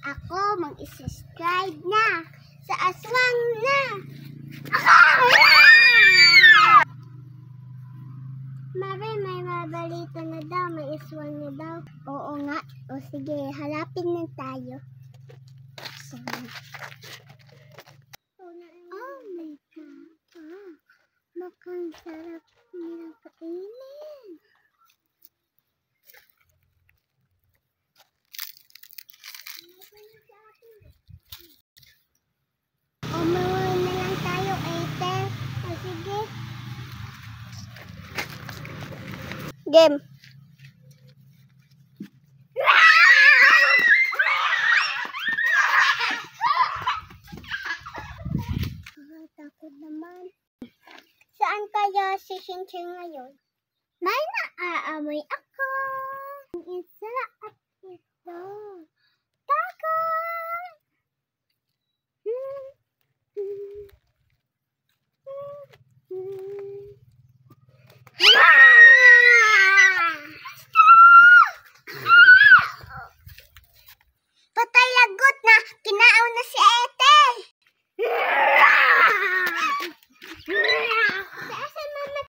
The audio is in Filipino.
ako mag-subscribe na sa aswang na. Mare, may mabalita na daw, may aswang na daw. Oo nga. O sige, halapin na tayo. Oh my God. Mukhang sarap nilang kainin. Umuwi na lang tayo, Ethel. O sige. Game. Takot naman. Saan kaya si Shinching ngayon? May naaamoy ako. Isa at ito.